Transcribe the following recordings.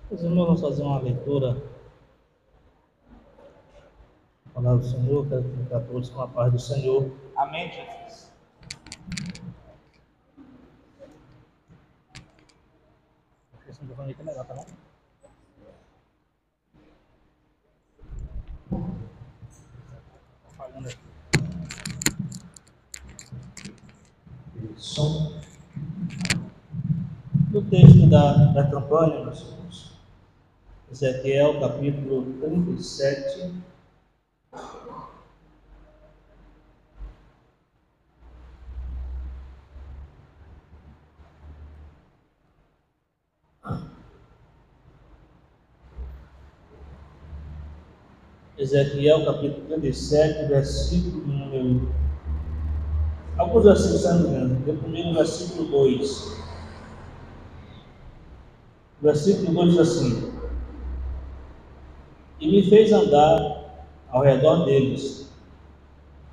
Os irmãos, vamos fazer uma leitura da palavra do Senhor. Quero ficar todos com a paz do Senhor. Amém, Jesus. Esse microfone aqui é melhor, tá bom? Tá falhando aqui. Som. No texto da campanha, meus irmãos, Ezequiel, capítulo 37. Ezequiel, capítulo 37, versículo número. Alguns versículos estão vendo. Dê comigo o versículo 2. O versículo 2 diz assim: E me fez andar ao redor deles,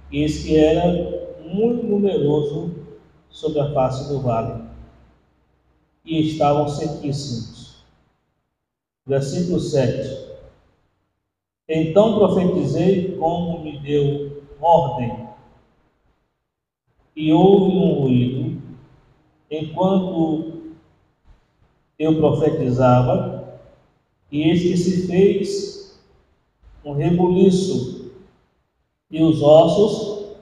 e eis que era muito numeroso sobre a face do vale, e estavam sequíssimos. Versículo 7. Então profetizei como me deu ordem, e houve um ruído, enquanto eu profetizava, e eis que se fez um rebuliço, e os ossos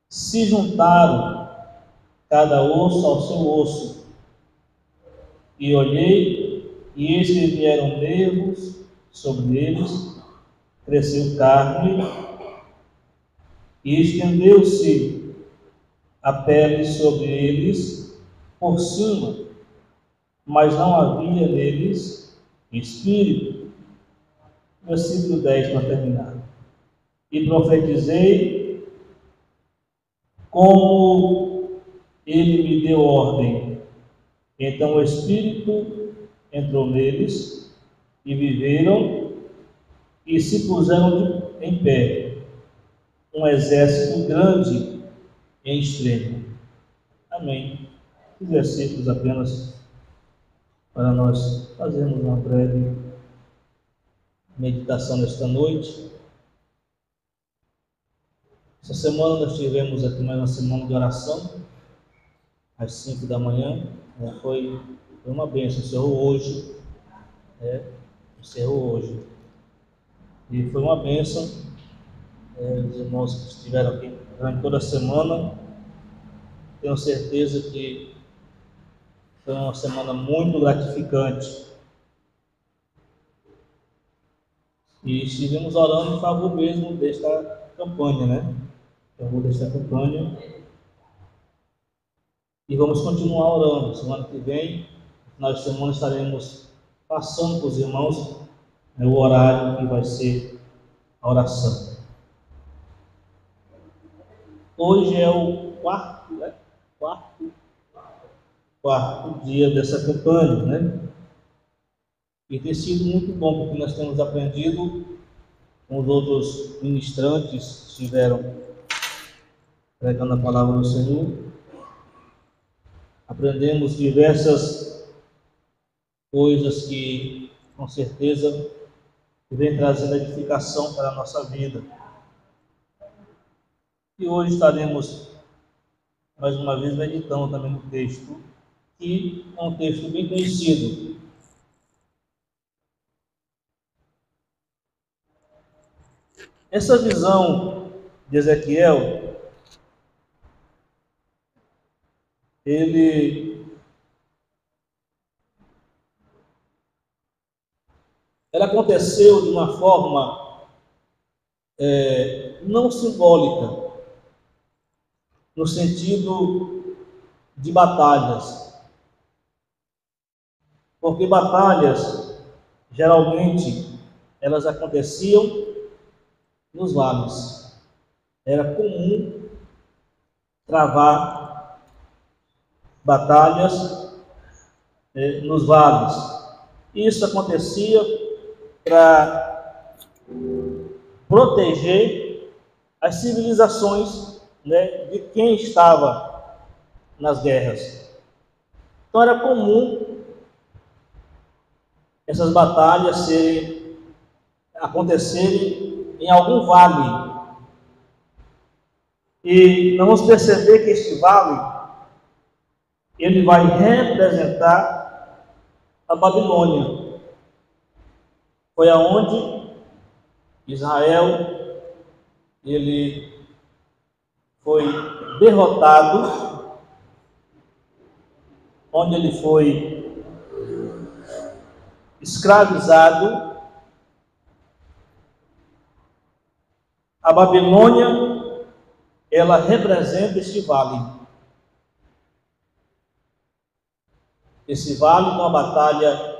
se juntaram, cada osso ao seu osso. E olhei, e eis que vieram nervos sobre eles, cresceu carne, e estendeu-se a pele sobre eles por cima, mas não havia neles espírito. Versículo 10 para terminar. E profetizei como ele me deu ordem. Então o Espírito entrou neles e viveram e se puseram em pé, um exército grande em extremo. Amém. Os versículos apenas para nós fazermos uma breve meditação nesta noite. Essa semana nós tivemos aqui mais uma semana de oração, às 5 da manhã. Foi uma bênção, encerrou hoje. Encerrou hoje. E foi uma bênção. Os irmãos que estiveram aqui durante toda a semana, tenho certeza que foi uma semana muito gratificante. E estivemos orando em favor mesmo desta campanha, né? Em favor desta campanha. E vamos continuar orando. Semana que vem, no final de semana, estaremos passando para os irmãos o horário que vai ser a oração. Hoje é o quarto dia dessa campanha, né? E tem sido muito bom, porque nós temos aprendido com os outros ministrantes que estiveram pregando a palavra do Senhor. Aprendemos diversas coisas que, com certeza, vem trazendo edificação para a nossa vida. E hoje estaremos, mais uma vez, meditando também no texto, que é um texto bem conhecido. Essa visão de Ezequiel, ela aconteceu de uma forma não simbólica, no sentido de batalhas. Porque batalhas, geralmente, elas aconteciam nos vales. Era comum travar batalhas nos vales. Isso acontecia para proteger as civilizações, né, de quem estava nas guerras. Então era comum essas batalhas acontecerem em algum vale. E nós vamos perceber que este vale, ele vai representar a Babilônia. Foi aonde Israel, ele foi derrotado, onde ele foi escravizado. A Babilônia, ela representa este vale. Esse vale de uma batalha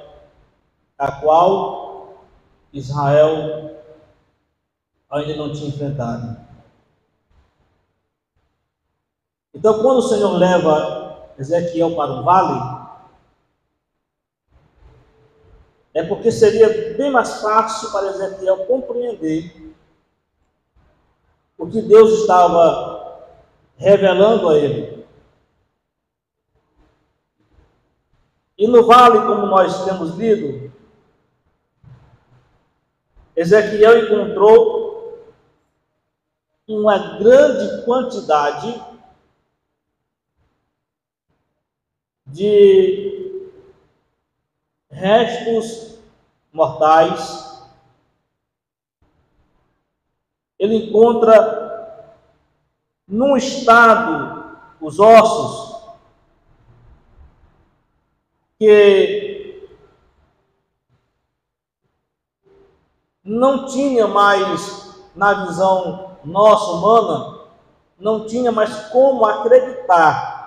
a qual Israel ainda não tinha enfrentado. Então, quando o Senhor leva Ezequiel para o vale, é porque seria bem mais fácil para Ezequiel compreender o que Deus estava revelando a ele. E no vale, como nós temos lido, Ezequiel encontrou uma grande quantidade de restos mortais. Ele encontra num estado os ossos que não tinha mais, na visão nossa humana, não tinha mais como acreditar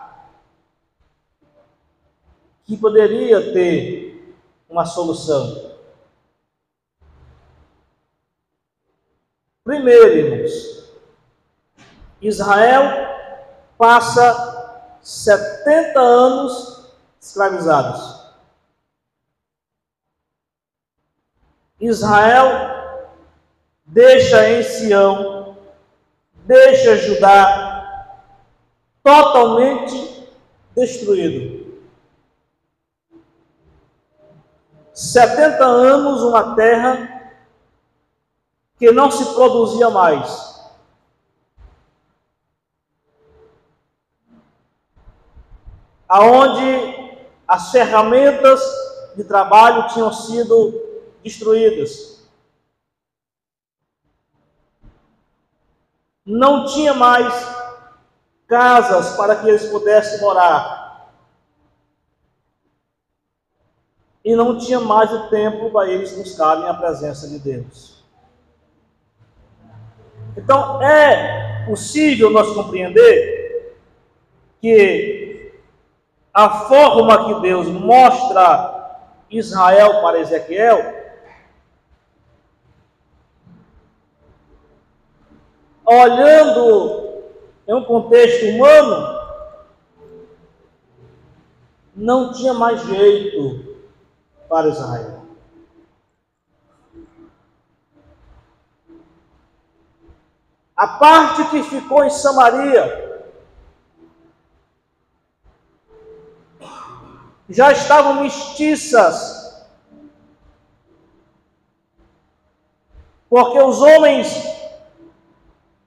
que poderia ter uma solução. Primeiro, irmãos, Israel passa 70 anos escravizados. Israel deixa em Sião, deixa Judá totalmente destruído. 70 anos, uma terra que não se produzia mais. Aonde as ferramentas de trabalho tinham sido destruídas. Não tinha mais casas para que eles pudessem morar. E não tinha mais o tempo para eles buscarem a presença de Deus. Então, é possível nós compreender que a forma que Deus mostra Israel para Ezequiel, olhando em um contexto humano, não tinha mais jeito para Israel. A parte que ficou em Samaria já estavam mestiças, porque os homens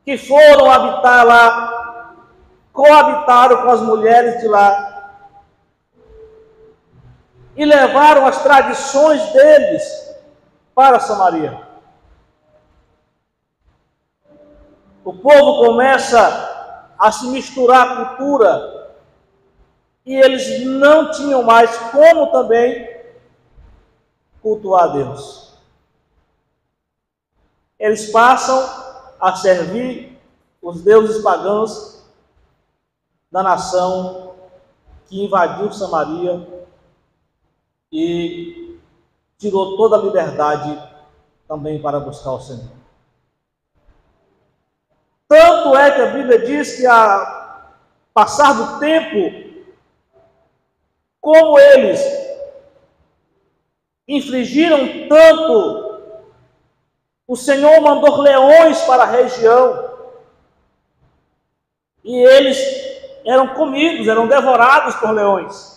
que foram habitar lá coabitaram com as mulheres de lá e levaram as tradições deles para Samaria. O povo começa a se misturar à cultura e eles não tinham mais como também cultuar a Deus. Eles passam a servir os deuses pagãos da nação que invadiu Samaria e tirou toda a liberdade também para buscar o Senhor. Tanto é que a Bíblia diz que, a passar do tempo, como eles infligiram tanto, o Senhor mandou leões para a região e eles eram comidos, eram devorados por leões.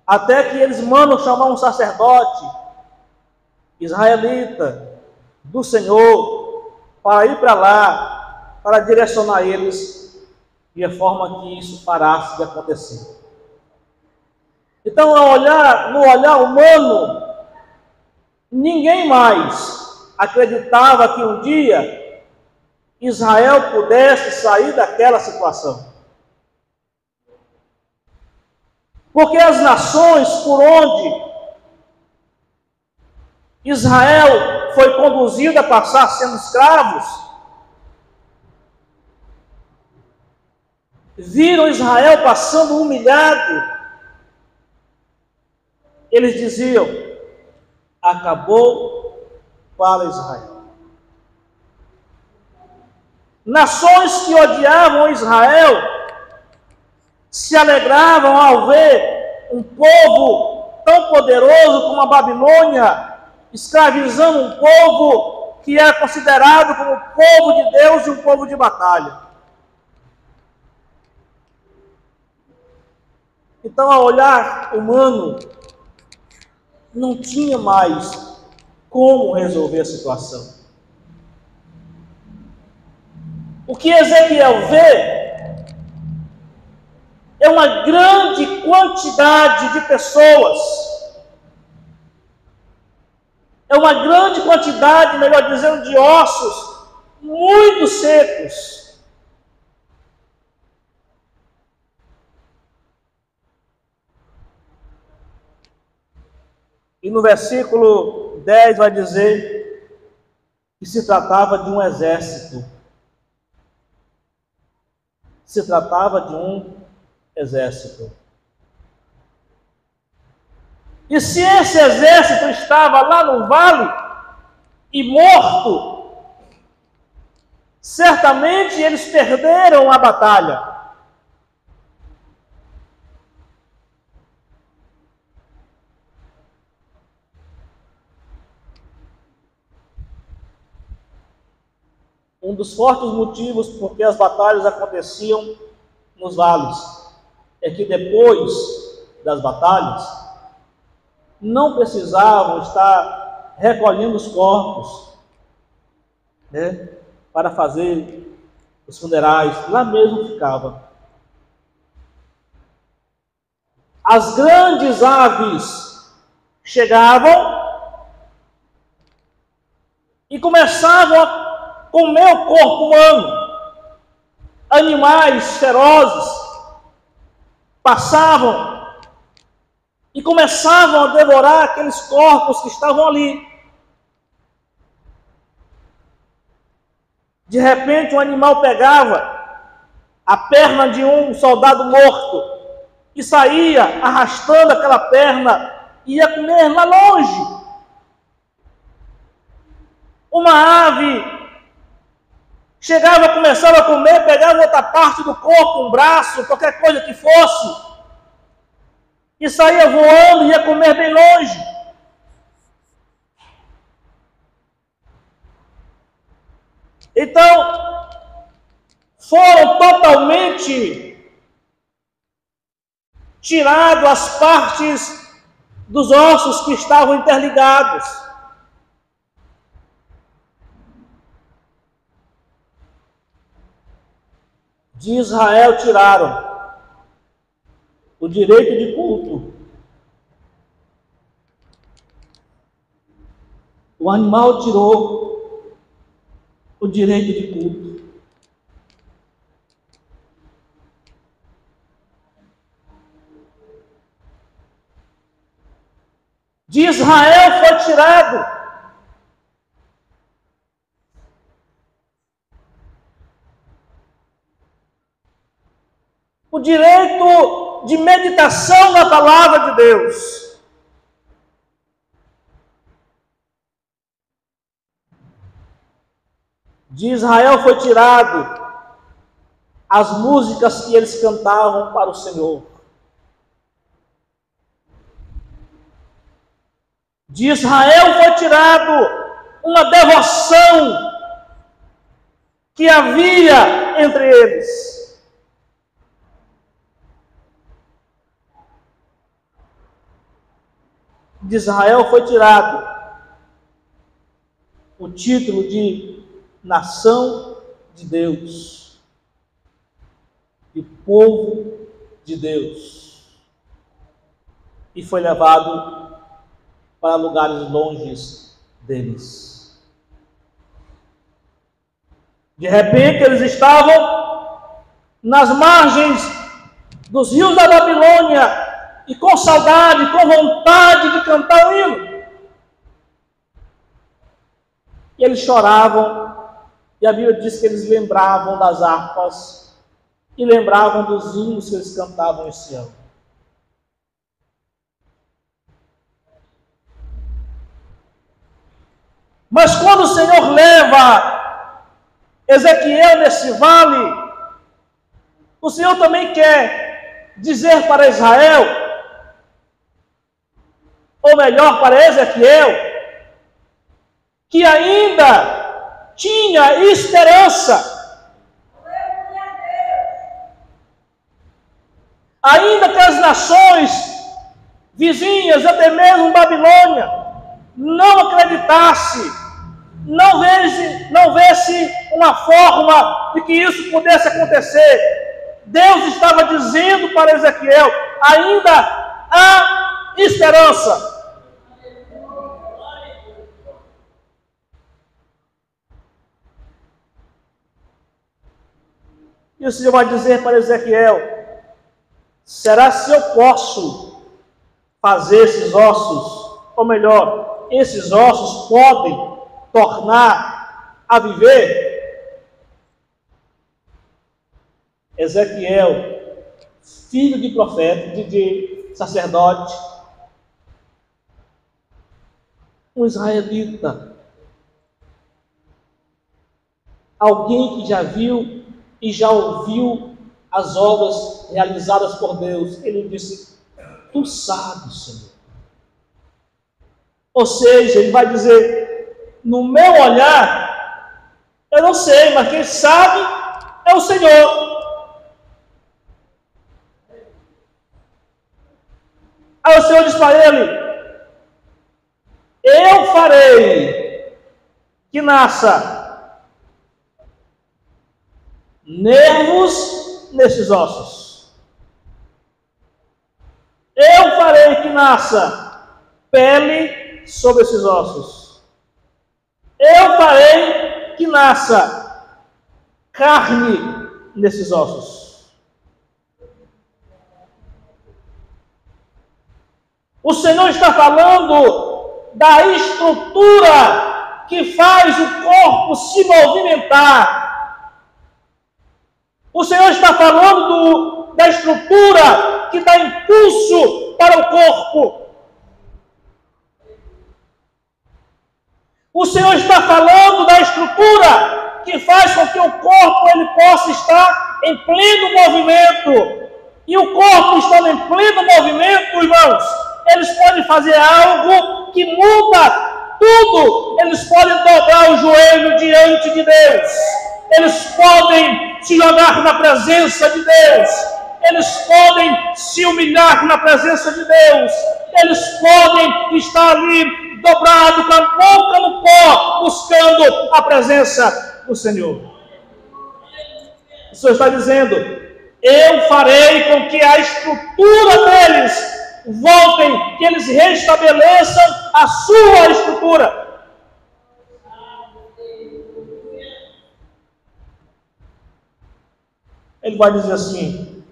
até que eles mandam chamar um sacerdote israelita do Senhor para ir para lá, para direcionar eles de a forma que isso parasse de acontecer. Então, no olhar humano, ninguém mais acreditava que um dia Israel pudesse sair daquela situação. Porque as nações por onde Israel foi conduzido a passar sendo escravos, viram Israel passando humilhado. Eles diziam: acabou para Israel. Nações que odiavam Israel se alegravam ao ver um povo tão poderoso como a Babilônia escravizando um povo que era considerado como povo de Deus e um povo de batalha. Então, ao olhar humano, não tinha mais como resolver a situação. O que Ezequiel vê é uma grande quantidade de pessoas, é uma grande quantidade, melhor dizendo, de ossos muito secos. E no versículo 10 vai dizer que se tratava de um exército. Se tratava de um exército. E se esse exército estava lá no vale e morto, certamente eles perderam a batalha. Um dos fortes motivos por que as batalhas aconteciam nos vales é que depois das batalhas não precisavam estar recolhendo os corpos, né, para fazer os funerais. Lá mesmo ficava. As grandes aves chegavam e começavam a comer o corpo humano. Animais ferozes passavam e começavam a devorar aqueles corpos que estavam ali. De repente, um animal pegava a perna de um soldado morto e saía arrastando aquela perna e ia comer lá longe. Uma ave chegava, começava a comer, pegava outra parte do corpo, um braço, qualquer coisa que fosse, e saía voando e ia comer bem longe. Então, foram totalmente tiradas as partes dos ossos que estavam interligados. De Israel tiraram o direito de culto. O animal tirou o direito de culto. De Israel foi tirado o direito de meditação na palavra de Deus. De Israel foi tirado as músicas que eles cantavam para o Senhor. De Israel foi tirado uma devoção que havia entre eles. de Israel foi tirado o título de nação de Deus, de povo de Deus, e foi levado para lugares longes deles. De repente eles estavam nas margens dos rios da Babilônia e com saudade, com vontade de cantar o hino. E eles choravam, e a Bíblia diz que eles lembravam das harpas e lembravam dos hinos que eles cantavam em Sião. Mas quando o Senhor leva Ezequiel nesse vale, o Senhor também quer dizer para Israel, ou melhor, para Ezequiel, que ainda tinha esperança, ainda que as nações vizinhas, até mesmo Babilônia, não acreditasse, não vesse uma forma de que isso pudesse acontecer. Deus estava dizendo para Ezequiel, ainda há esperança. E o Senhor vai dizer para Ezequiel, será se eu posso fazer esses ossos, ou melhor, esses ossos podem tornar a viver? Ezequiel, filho de profeta, de sacerdote, um israelita, alguém que já viu e já ouviu as obras realizadas por Deus, ele disse, tu sabes, Senhor. Ou seja, ele vai dizer, no meu olhar, eu não sei, mas quem sabe é o Senhor. Aí o Senhor diz para ele, eu farei que nasça nervos nesses ossos. Eu farei que nasça pele sobre esses ossos. Eu farei que nasça carne nesses ossos. O Senhor está falando da estrutura que faz o corpo se movimentar. O Senhor está falando da estrutura que dá impulso para o corpo. O Senhor está falando da estrutura que faz com que o corpo ele possa estar em pleno movimento. E o corpo estando em pleno movimento, irmãos, eles podem fazer algo que muda tudo. Eles podem dobrar o joelho diante de Deus. Eles podem se jogar na presença de Deus. Eles podem se humilhar na presença de Deus. Eles podem estar ali dobrado com a boca no pó, buscando a presença do Senhor. O Senhor está dizendo, eu farei com que a estrutura deles voltem, que eles restabeleçam a sua estrutura. Ele vai dizer assim,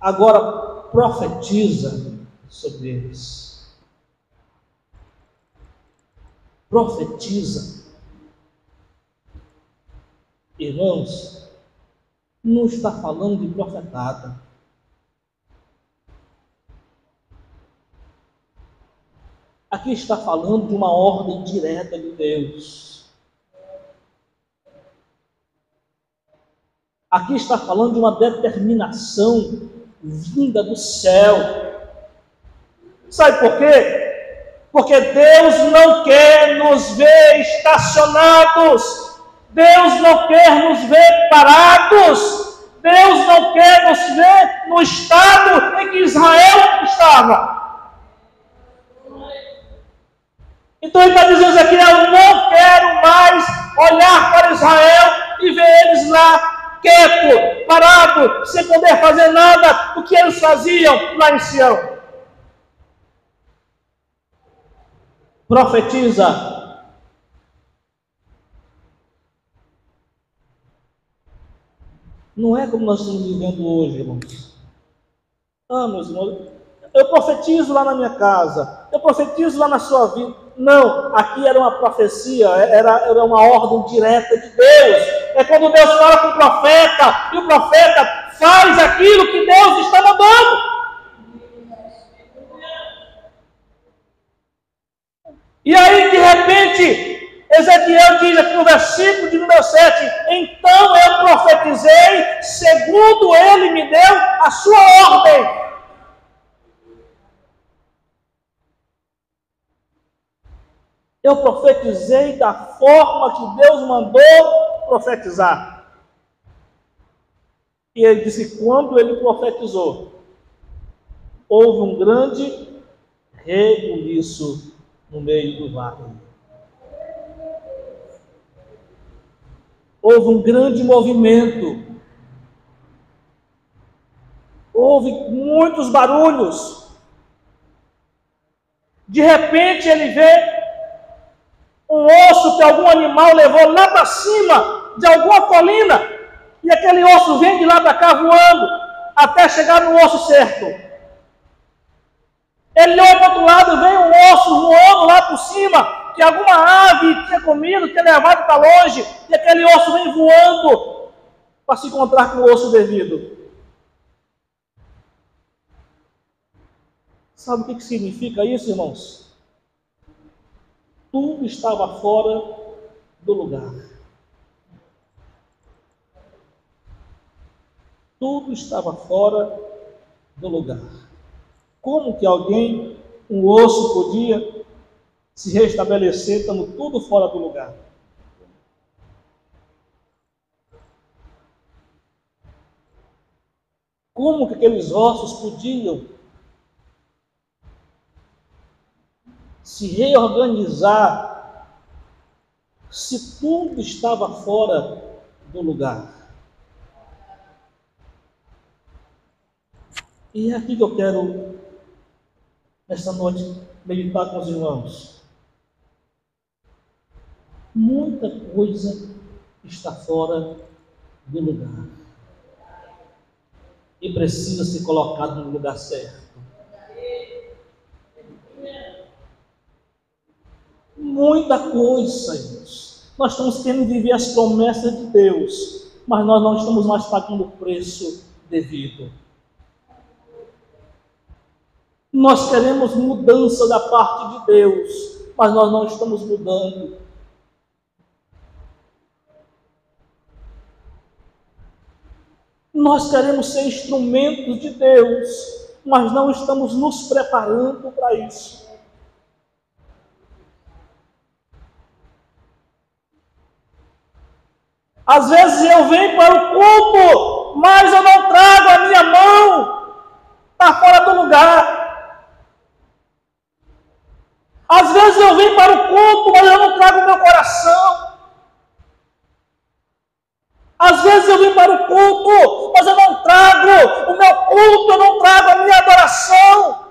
agora profetiza sobre eles. Profetiza. Irmãos, não está falando de profetada. Aqui está falando de uma ordem direta de Deus. Aqui está falando de uma determinação vinda do céu. Sabe por quê? Porque Deus não quer nos ver estacionados. Deus não quer nos ver parados. Deus não quer nos ver no estado em que Israel estava. Então ele está dizendo aqui: eu não quero mais olhar para Israel e ver eles lá, quieto, parado, sem poder fazer nada do que eles faziam lá em Sião. Profetiza. Não é como nós estamos vivendo hoje, irmãos. Meus irmãos, eu profetizo lá na minha casa, eu profetizo lá na sua vida. Não, aqui era uma profecia, era uma ordem direta de Deus. É quando Deus fala com o profeta, e o profeta faz aquilo que Deus está mandando. E aí, de repente, Ezequiel diz aqui no versículo de número 7, então eu profetizei segundo ele me deu a sua ordem. Eu profetizei da forma que Deus mandou profetizar. E ele disse que quando ele profetizou, houve um grande rebuliço no meio do vale. Houve um grande movimento. Houve muitos barulhos. De repente ele vê um osso que algum animal levou lá para cima de alguma colina, e aquele osso vem de lá para cá voando, até chegar no osso certo. Ele olha para o outro lado, vem um osso voando lá por cima, que alguma ave tinha comido, tinha levado para longe, e aquele osso vem voando para se encontrar com o osso devido. Sabe o que significa isso, irmãos? Tudo estava fora do lugar. Tudo estava fora do lugar. Como que alguém, um osso, podia se restabelecer estando tudo fora do lugar? Como que aqueles ossos podiam se reorganizar se tudo estava fora do lugar? E é aqui que eu quero, nesta noite, meditar com os irmãos. Muita coisa está fora do lugar e precisa ser colocado no lugar certo. Muita coisa, irmãos. Nós estamos querendo viver as promessas de Deus, mas nós não estamos mais pagando o preço devido. Nós queremos mudança da parte de Deus, mas nós não estamos mudando. Nós queremos ser instrumentos de Deus, mas não estamos nos preparando para isso. Às vezes eu venho para o culto, mas eu não trago a minha mão, está fora do lugar. Às vezes eu venho para o culto, mas eu não trago o meu coração. Às vezes eu venho para o culto, mas eu não trago o meu culto, eu não trago a minha adoração,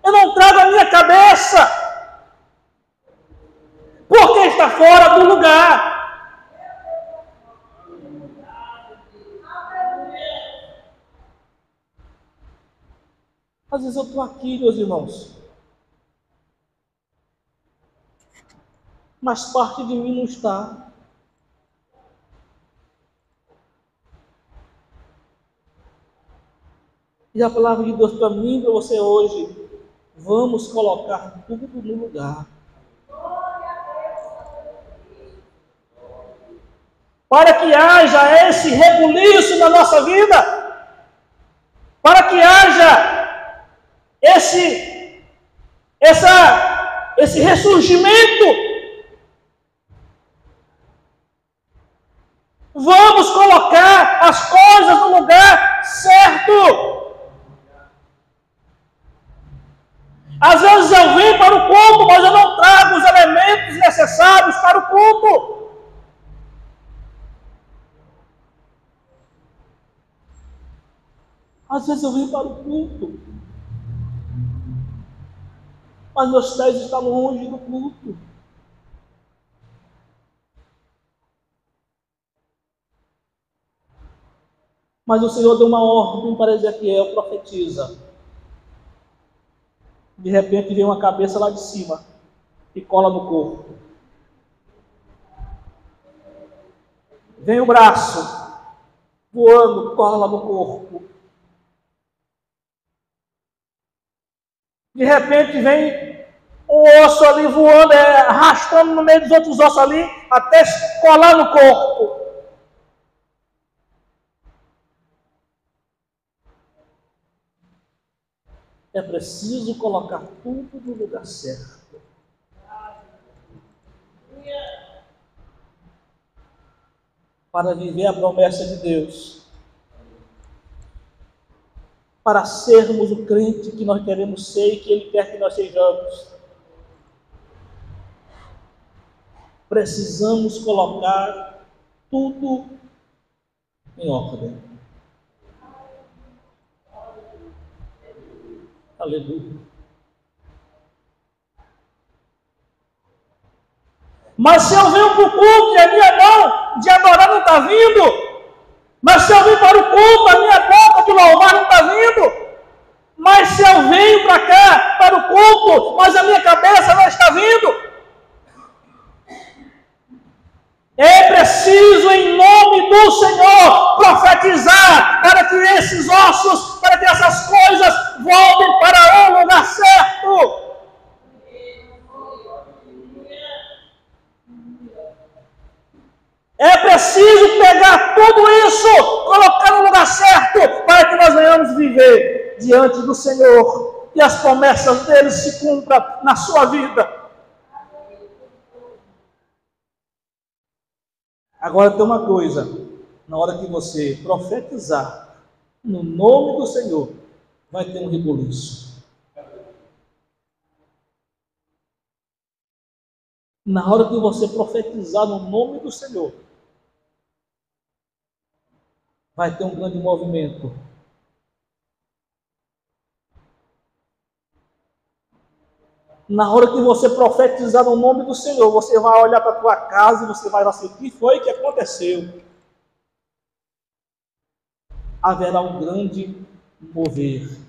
eu não trago a minha cabeça, porque está fora do lugar. Às vezes eu estou aqui, meus irmãos, mas parte de mim não está. E a palavra de Deus para mim e para você hoje: vamos colocar tudo no lugar. Para que haja esse rebuliço na nossa vida, para que haja esse ressurgimento. Vamos colocar as coisas no lugar certo. Às vezes eu vim para o culto, mas eu não trago os elementos necessários para o culto. Às vezes eu vim para o culto, mas meus pés estão longe do culto. Mas o Senhor deu uma ordem para Ezequiel, profetiza. De repente vem uma cabeça lá de cima e cola no corpo. Vem o braço voando, cola no corpo. De repente vem um osso ali voando, arrastando no meio dos outros ossos ali, até colar no corpo. É preciso colocar tudo no lugar certo. Para viver a promessa de Deus. Para sermos o crente que nós queremos ser e que Ele quer que nós sejamos. Precisamos colocar tudo em ordem. Aleluia. Mas se eu venho para o culto e a minha mão de adorar não está vindo, mas se eu vim para o culto, a minha boca de louvar não está vindo, mas se eu venho para cá, para o culto, mas a minha cabeça não está vindo, é preciso, em nome do Senhor, profetizar para que esses ossos, para que essas coisas voltem para o lugar certo. É preciso pegar tudo isso, colocar no lugar certo, para que nós venhamos viver diante do Senhor e as promessas dele se cumpram na sua vida. Agora tem uma coisa, na hora que você profetizar no nome do Senhor, vai ter um reboliço. Na hora que você profetizar no nome do Senhor, vai ter um grande movimento. Na hora que você profetizar no nome do Senhor, você vai olhar para a tua casa e você vai assim, o que foi que aconteceu? Haverá um grande mover,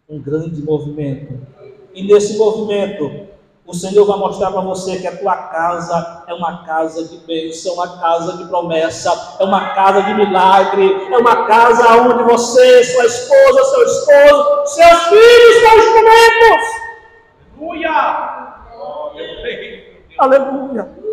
um grande movimento. E nesse movimento, o Senhor vai mostrar para você que a tua casa é uma casa de bênção, uma casa de promessa, é uma casa de milagre, é uma casa onde você, sua esposa, seu esposo, seus filhos são instrumentos. Aleluia! Aleluia!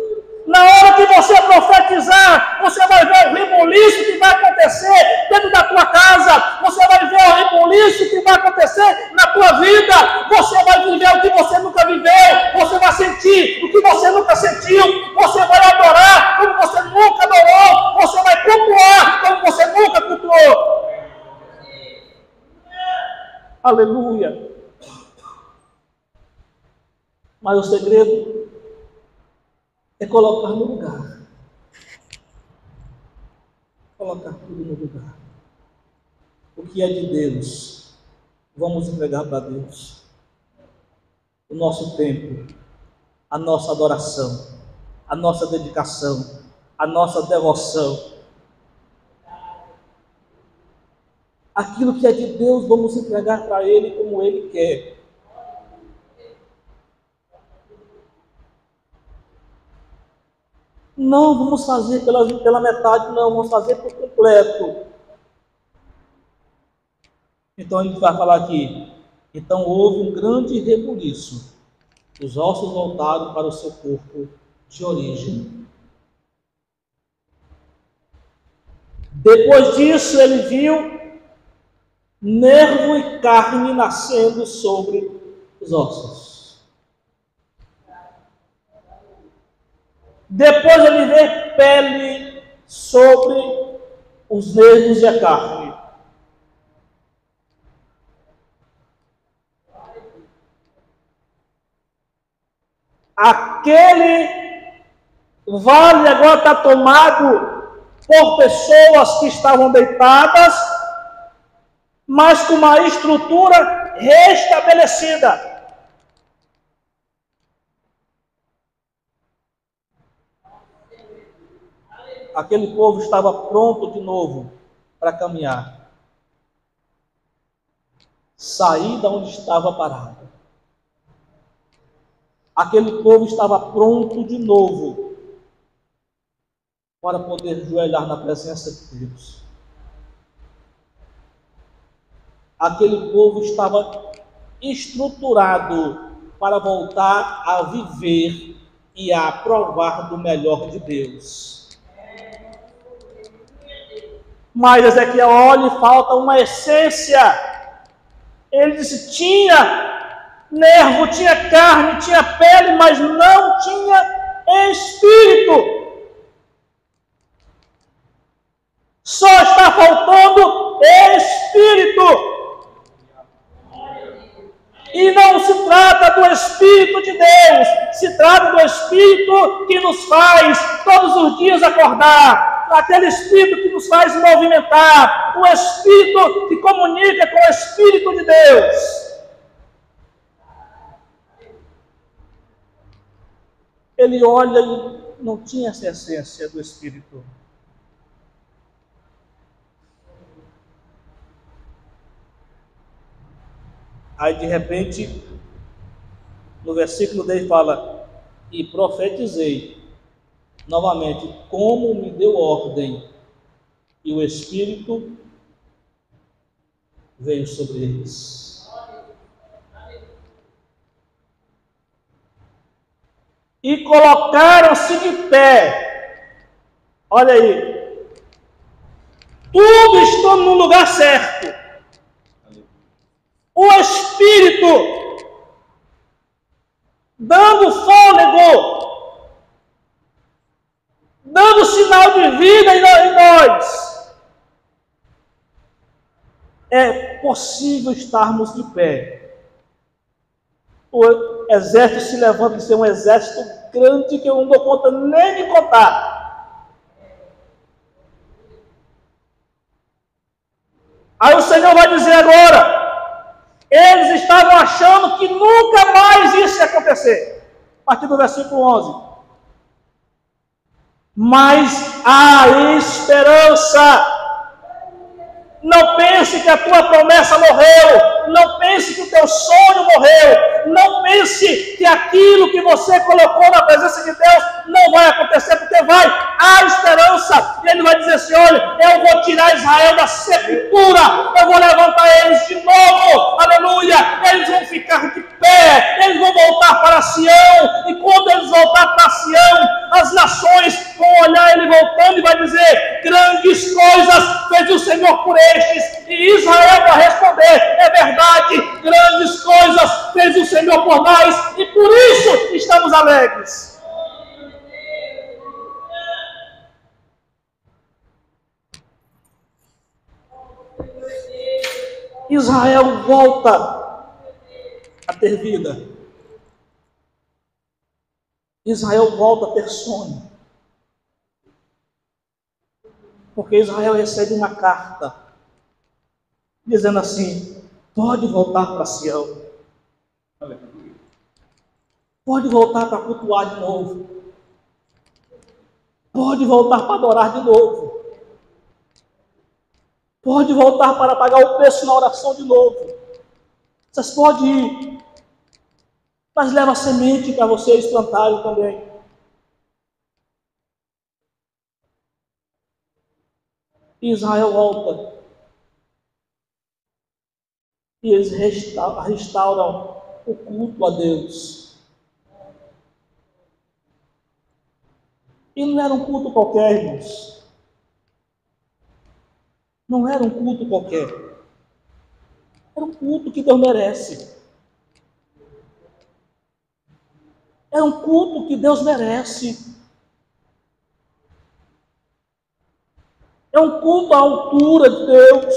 Na hora que você profetizar, você vai ver o reboliço que vai acontecer dentro da tua casa, você vai ver o reboliço que vai acontecer na tua vida, você vai viver o que você nunca viveu, você vai sentir o que você nunca sentiu, você vai adorar como você nunca adorou, você vai cultuar como você nunca cultuou. Aleluia! Mas o segredo é colocar no lugar. Colocar tudo no lugar. O que é de Deus, vamos entregar para Deus. O nosso tempo, a nossa adoração, a nossa dedicação, a nossa devoção. Aquilo que é de Deus, vamos entregar para Ele como Ele quer. Não vamos fazer pela metade, não, vamos fazer por completo. Então a gente vai falar aqui. Então houve um grande reboliço. Os ossos voltaram para o seu corpo de origem. Depois disso ele viu nervo e carne nascendo sobre os ossos. Depois ele vê pele sobre os nervos e a carne. Aquele vale agora está tomado por pessoas que estavam deitadas, mas com uma estrutura restabelecida. Aquele povo estava pronto de novo para caminhar. Sair da onde estava parado. Aquele povo estava pronto de novo para poder ajoelhar na presença de Deus. Aquele povo estava estruturado para voltar a viver e a provar do melhor de Deus. Mas Ezequiel olha e falta uma essência. Ele disse: tinha nervo, tinha carne, tinha pele, mas não tinha espírito. Só está faltando espírito. E não se trata do Espírito de Deus, se trata do Espírito que nos faz todos os dias acordar, aquele Espírito que nos faz movimentar, o Espírito que comunica com o Espírito de Deus. Ele olha e não tinha essa essência do Espírito. Aí de repente, no versículo 10 fala: e profetizei novamente, como me deu ordem, e o Espírito veio sobre eles. E colocaram-se de pé. Olha aí. Tudo está no lugar certo. O Espírito dando fôlego, dando sinal de vida em nós. É possível estarmos de pé. O exército se levanta e ser um exército grande que eu não dou conta nem de contar. Aí o Senhor vai dizer agora: eles estavam achando que nunca mais isso ia acontecer. A partir do versículo 11. Mas há esperança. Não pense que a tua promessa morreu. Não pense que o teu sonho morreu. Não pense que aquilo que você colocou na presença de Deus não vai acontecer, porque vai. Há esperança. E ele vai dizer assim: olha, eu vou tirar Israel da sepultura. Eu vou levantar eles de novo. Aleluia. Eles vão ficar de pé. Eles vão voltar para Sião. E quando eles voltar para Sião, as nações vão olhar ele voltando e vai dizer: grandes coisas fez o Senhor por estes. E Israel vai responder: é verdade, grandes coisas fez o Senhor por nós, e por isso estamos alegres. Israel volta a ter vida. Israel volta a ter sonho. Porque Israel recebe uma carta dizendo assim: pode voltar para Sião. Pode voltar para cultuar de novo. Pode voltar para adorar de novo. Pode voltar para pagar o preço na oração de novo. Vocês podem ir. Mas leva a semente para vocês plantarem também. Israel volta. E eles restauram o culto a Deus. E não era um culto qualquer, irmãos. Não era um culto qualquer. Era um culto que Deus merece. Era um culto que Deus merece. É um culto à altura de Deus.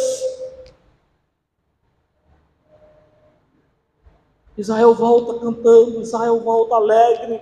Israel volta cantando, Israel volta alegre,